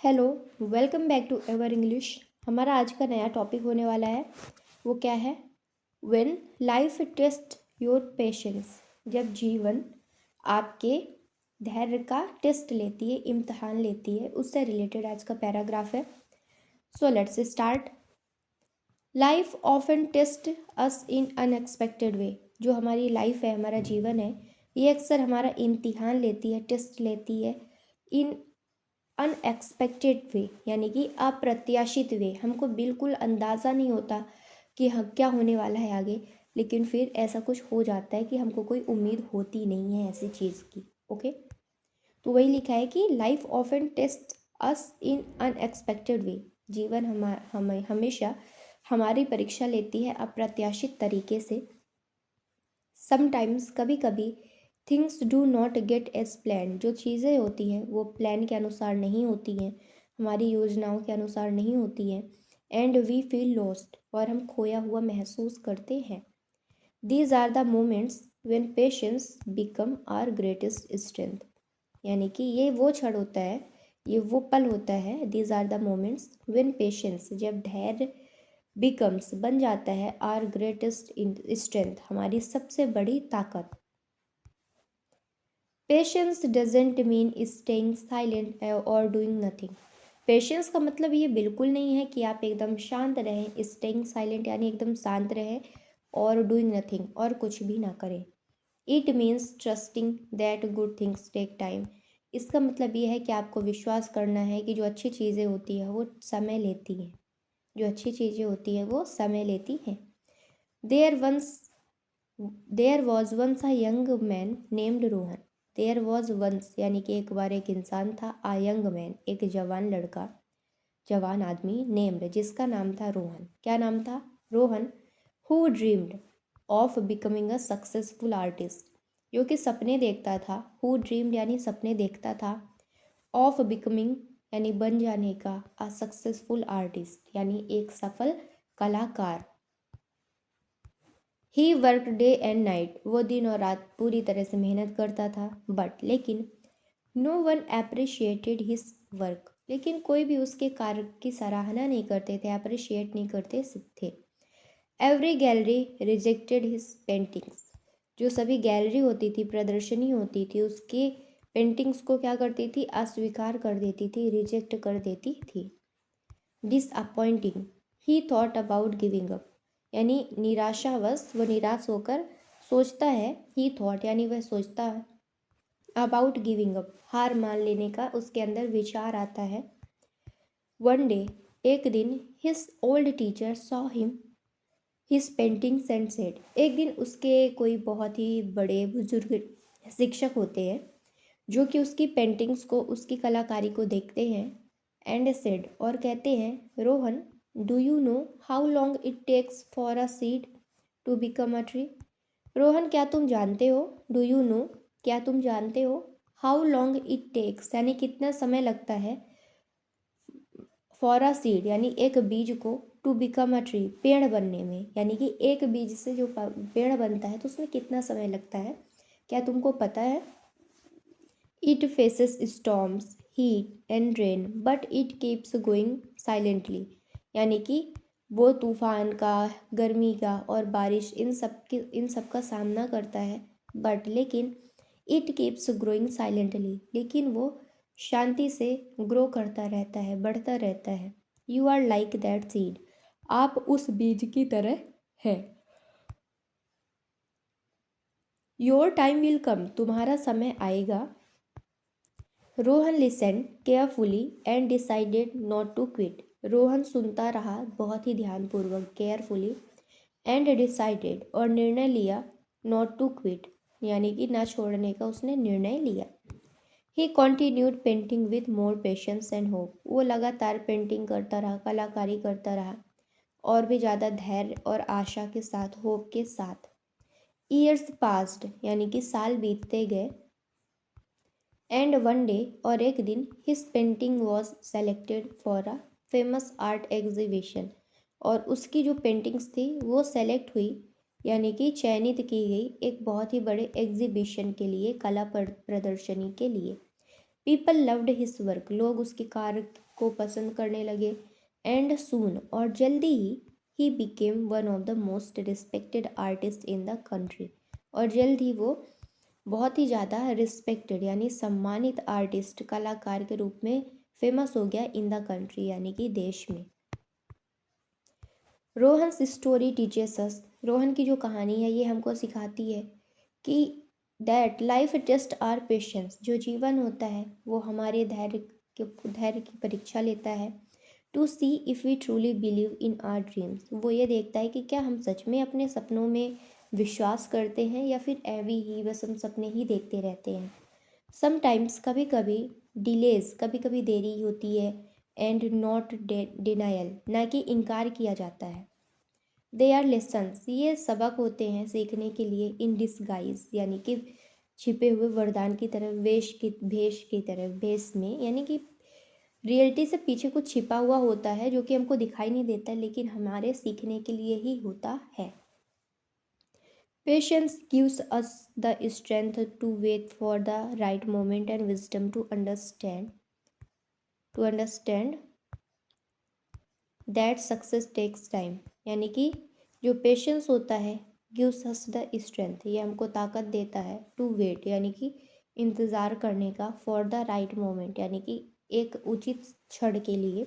Hello, welcome back to ever English. हमारा आज का नया टॉपिक होने वाला है। वो क्या है? When life test your patience. जब जीवन आपके धैर्य का टेस्ट लेती है, इम्तहान लेती है, उससे रिलेटेड आज का पैराग्राफ है। So let's start. Life often test us in unexpected way. जो हमारी लाइफ है, हमारा जीवन है, ये अक्सर हमारा इम्तिहान लेती है, टेस्ट लेती है इन अनएक्सपेक्टेड वे, यानी कि अप्रत्याशित वे। हमको बिल्कुल अंदाज़ा नहीं होता कि हाँ क्या होने वाला है आगे, लेकिन फिर ऐसा कुछ हो जाता है कि हमको कोई उम्मीद होती नहीं है ऐसी चीज़ की। ओके, तो वही लिखा है कि life often test us in unexpected वे। जीवन हमें हमेशा हमारी परीक्षा लेती है अप्रत्याशित तरीके से। समटाइम्स, कभी कभी, things do not get as plan. जो चीज़ें होती हैं वो प्लान के अनुसार नहीं होती हैं, हमारी योजनाओं के अनुसार नहीं होती हैं। एंड वी फील लॉस्ट, और हम खोया हुआ महसूस करते हैं। These are the moments when patience become our greatest strength. यानी कि ये वो क्षण होता है, ये वो पल होता है। These are the moments when patience, जब धैर्य बिकम्स बन जाता है आवर ग्रेटेस्ट स्ट्रेंथ, हमारी सबसे बड़ी ताकत। Patience doesn't mean staying silent और डूइंग नथिंग। पेशेंस का मतलब ये बिल्कुल नहीं है कि आप एकदम शांत रहें। स्टेइंग साइलेंट यानी एकदम शांत रहें, और डूइंग नथिंग, और कुछ भी ना करें। It means trusting that good things take time. इसका मतलब ये है कि आपको विश्वास करना है कि जो अच्छी चीज़ें होती हैं वो समय लेती हैं। जो अच्छी चीज़ें होती हैं वो समय लेती हैं। There once there was once a young man named Rohan. There was once यानी कि एक बार एक इंसान था, आ यंग मैन एक जवान लड़का, जवान आदमी, नेम्ड जिसका नाम था रोहन। क्या नाम था? Rohan. Who dreamed of becoming a successful artist, जो कि सपने देखता था। हु ड्रीम्ड यानी सपने देखता था, ऑफ बिकमिंग यानी बन जाने का, अ सक्सेसफुल आर्टिस्ट यानी एक सफल कलाकार। ही वर्क डे एंड नाइट, वो दिन और रात पूरी तरह से मेहनत करता था। बट लेकिन no one appreciated his work, लेकिन कोई भी उसके कार्य की सराहना नहीं करते थे, अप्रिशिएट नहीं करते थे। Every gallery rejected his paintings, जो सभी गैलरी होती थी, प्रदर्शनी होती थी, उसके पेंटिंग्स को क्या करती थी? अस्वीकार कर देती थी, रिजेक्ट कर देती थी। Disappointing, he thought about giving up, यानी निराशावश, वह निराश होकर सोचता है। ही थॉट यानी वह सोचता है, अबाउट गिविंग अप हार मान लेने का उसके अंदर विचार आता है। वन डे एक दिन, his old teacher saw him his paintings and said, एक दिन उसके कोई बहुत ही बड़े बुजुर्ग शिक्षक होते हैं जो कि उसकी पेंटिंग्स को, उसकी कलाकारी को देखते हैं। एंड सेड, और कहते हैं, Rohan, do you know how long it takes for a seed to become a tree. Rohan, क्या तुम जानते हो? डू यू नो, क्या तुम जानते हो? हाउ लॉन्ग इट टेक्स यानी कितना समय लगता है, फॉर अ सीड यानी एक बीज को, टू बिकम अ ट्री पेड़ बनने में, यानी कि एक बीज से जो पेड़ बनता है तो उसमें कितना समय लगता है, क्या तुमको पता है? It faces storms, heat and rain, but it keeps going silently, यानी कि वो तूफान का, गर्मी का और बारिश, इन सब का सामना करता है। बट लेकिन इट कीप्स ग्रोइंग साइलेंटली, लेकिन वो शांति से ग्रो करता रहता है, बढ़ता रहता है। You are like that seed, आप उस बीज की तरह है। योर टाइम विल कम, तुम्हारा समय आएगा। Rohan listen carefully and decided not to quit, Rohan सुनता रहा बहुत ही ध्यानपूर्वक, केयरफुली, एंड डिसाइडेड और निर्णय लिया, नॉट टू क्विट यानी कि ना छोड़ने का उसने निर्णय लिया। He continued painting with more patience and hope, वो लगातार पेंटिंग करता रहा, कलाकारी करता रहा, और भी ज़्यादा धैर्य और आशा के साथ, होप के साथ। ईयर्स पास्ड यानी कि साल बीतते गए। एंड वन डे, और एक दिन, his painting was selected for a famous art exhibition, और उसकी जो पेंटिंग्स थी वो सेलेक्ट हुई, यानी कि चयनित की गई एक बहुत ही बड़े एग्जीबिशन के लिए, कला प्रदर्शनी के लिए। पीपल लव्ड हिज वर्क, लोग उसके कार्य को पसंद करने लगे। एंड सून, और जल्दी he became one of the most respected artist in the country, और जल्द ही वो बहुत ही ज़्यादा रिस्पेक्टेड यानी सम्मानित आर्टिस्ट, कलाकार के रूप में फेमस हो गया इन द कंट्री यानी कि देश में। Rohan's story teaches us, Rohan की जो कहानी है ये हमको सिखाती है कि that life test our patience, जो जीवन होता है वो हमारे धैर्य की परीक्षा लेता है। To see if we truly believe in our dreams, वो ये देखता है कि क्या हम सच में अपने सपनों में विश्वास करते हैं या फिर ऐवी ही बस हम सपने ही देखते रहते हैं। समटाइम्स, कभी कभी, डिलेज, कभी कभी देरी होती है। एंड नॉट डिनायल, ना कि इनकार किया जाता है। दे आर लेसन्स, ये सबक होते हैं सीखने के लिए। इन डिसगाइज, यानी कि छिपे हुए वरदान की तरह, भेष की तरह, भेष में यानी कि रियलिटी से पीछे कुछ छिपा हुआ होता है जो कि हमको दिखाई नहीं देता लेकिन हमारे सीखने के लिए ही होता है। Patience gives us the strength to wait for the right moment and wisdom to understand that success takes time, यानी कि जो पेशेंस होता है, गिव्स अस द स्ट्रेंथ, ये हमको ताकत देता है, टू वेट यानी कि इंतज़ार करने का, फॉर द राइट मोमेंट यानी कि एक उचित क्षण के लिए,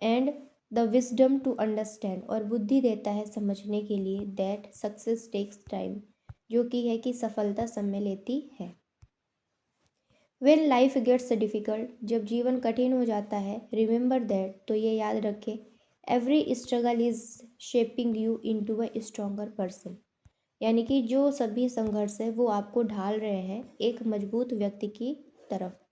and the wisdom to understand, और बुद्धि देता है समझने के लिए, दैट सक्सेस टेक्स टाइम, जो कि है कि सफलता समय लेती है। वेन लाइफ गेट्स डिफ़िकल्ट, जब जीवन कठिन हो जाता है, रिमेंबर दैट, तो ये याद रखें, every struggle is shaping you into a stronger person, यानी कि जो सभी संघर्ष है वो आपको ढाल रहे हैं एक मजबूत व्यक्ति की तरफ।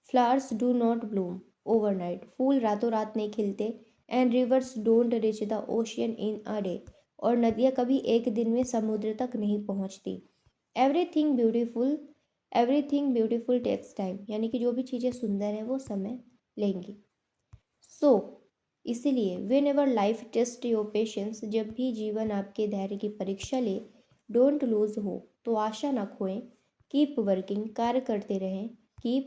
Flowers do not bloom overnight, फूल रातों रात नहीं खिलते। And rivers don't reach the ocean in a day, और नदियाँ कभी एक दिन में समुद्र तक नहीं पहुँचती। Everything beautiful everything beautiful takes time, यानी कि जो भी चीज़ें सुंदर हैं वो समय लेंगी। सो इसीलिए whenever life test your patience, जब भी जीवन आपके धैर्य की परीक्षा ले, डोंट लूज हो, तो आशा न खोएं। कीप वर्किंग, कार्य करते रहें। कीप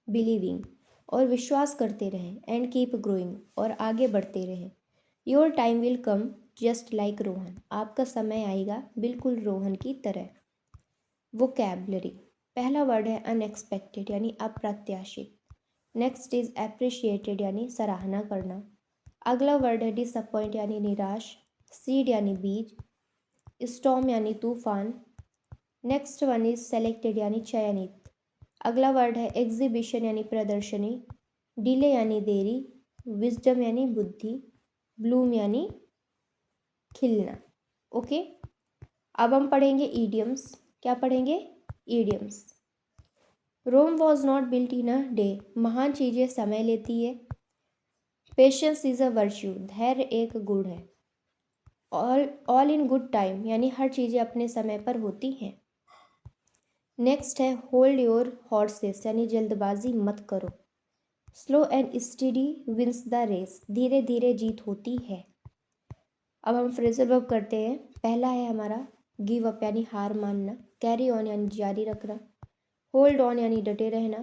बिलीविंग, और विश्वास करते रहें। एंड कीप ग्रोइंग, और आगे बढ़ते रहें। Your time will come just like Rohan, आपका समय आएगा बिल्कुल रोहन की तरह। वोकैबलरी, पहला वर्ड है अनएक्सपेक्टेड यानी अप्रत्याशित। नेक्स्ट इज एप्रिशिएटेड यानी सराहना करना। अगला वर्ड है डिसअपॉइंट यानी निराश। सीड यानी बीज। स्टॉर्म यानी तूफान। नेक्स्ट वन इज सेलेक्टेड यानी चयनित। अगला वर्ड है एग्जीबिशन यानी प्रदर्शनी। डिले यानी देरी। विजडम यानी बुद्धि। ब्लूम यानी खिलना। ओके, अब हम पढ़ेंगे ईडियम्स। क्या पढ़ेंगे? Idioms. Rome was not built in a day, महान चीज़ें समय लेती है। पेशेंस इज़ अ वर्च्यू, धैर्य एक गुण है। ऑल इन गुड टाइम, यानी हर चीज़ें अपने समय पर होती हैं। नेक्स्ट है होल्ड योर हॉर्सेस, यानी जल्दबाजी मत करो। Slow and steady wins the race, धीरे धीरे जीत होती है। अब हम फ्रेजल वर्ब करते हैं। पहला है हमारा गिव अप यानी हार मानना। कैरी ऑन यानी जारी रखना। होल्ड ऑन यानी डटे रहना।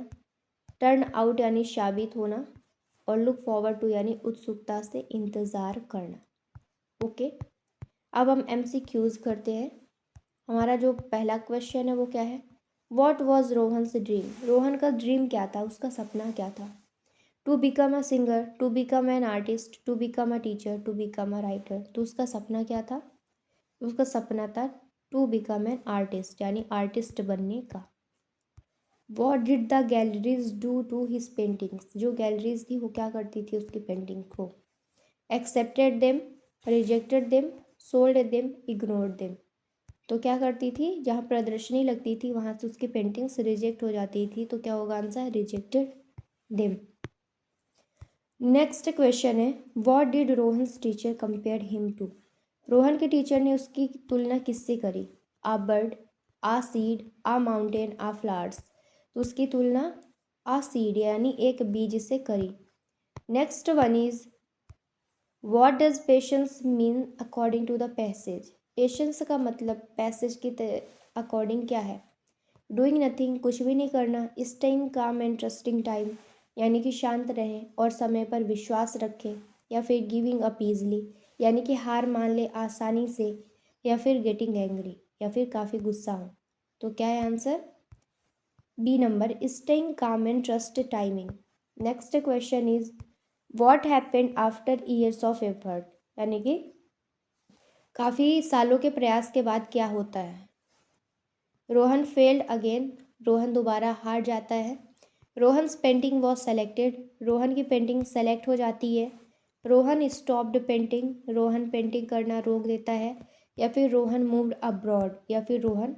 टर्न आउट यानी साबित होना। और लुक फॉरवर्ड टू यानी उत्सुकता से इंतज़ार करना। ओके, अब हम MCQs करते हैं। हमारा जो पहला क्वेश्चन है वो क्या है? What was Rohan's dream, Rohan का ड्रीम क्या था, उसका सपना क्या था? To become a singer, to become an artist, to become a teacher, to become a writer. तो उसका सपना क्या था? उसका सपना था टू बिकम एन आर्टिस्ट, यानी आर्टिस्ट बनने का। What did the galleries do to his paintings, जो गैलरीज थी वो क्या करती थी उसकी पेंटिंग को? Accepted them, rejected them, sold them, ignored them. तो क्या करती थी? जहाँ प्रदर्शनी लगती थी वहाँ से उसकी पेंटिंग्स रिजेक्ट हो जाती थी, तो क्या होगा answer? Rejected them. Next question है what did Rohan's teacher compare him to, Rohan के टीचर ने उसकी तुलना किससे करी? A bird, a seed, a mountain, a flowers. तो उसकी तुलना आ सीड यानी एक बीज से करी। Next one is what does patience mean according to the passage, patience का मतलब पैसेज के अकॉर्डिंग क्या है? डूइंग नथिंग, कुछ भी नहीं करना। स्टेइंग काम एंड ट्रस्टिंग टाइम, यानी कि शांत रहें और समय पर विश्वास रखें। या फिर गिविंग अप ईजली, यानी कि हार मान ले आसानी से। या फिर गेटिंग एंग्री, या फिर काफ़ी गुस्सा हो। तो क्या है आंसर? बी नंबर, स्टेइंग काम and trust timing. Next question is what happened after years of effort, यानी कि काफ़ी सालों के प्रयास के बाद क्या होता है। रोहन फेल्ड अगेन, रोहन दोबारा हार जाता है। Rohan's painting was selected, Rohan की पेंटिंग सेलेक्ट हो जाती है। Rohan stopped painting, Rohan painting करना रोक देता है। या फिर रोहन मूव्ड अब्रॉड, या फिर रोहन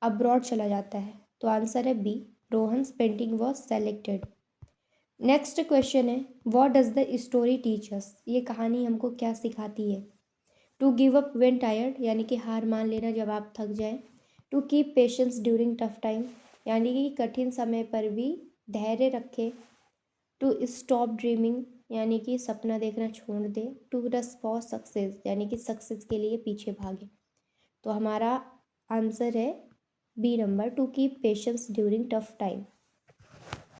अब्रॉड चला जाता है। तो आंसर है B, Rohan's painting was selected. Next question है what does the story teach us, ये कहानी हमको क्या सिखाती है। To give up when tired, यानी कि हार मान लेना जब आप थक जाएं। To keep patience during tough time, यानी कि कठिन समय पर भी धैर्य रखें। टू स्टॉप ड्रीमिंग, यानी कि सपना देखना छोड़ दे। टू रश फॉर सक्सेस, यानी कि सक्सेस के लिए पीछे भागे। तो हमारा आंसर है B number, to keep patience during tough time.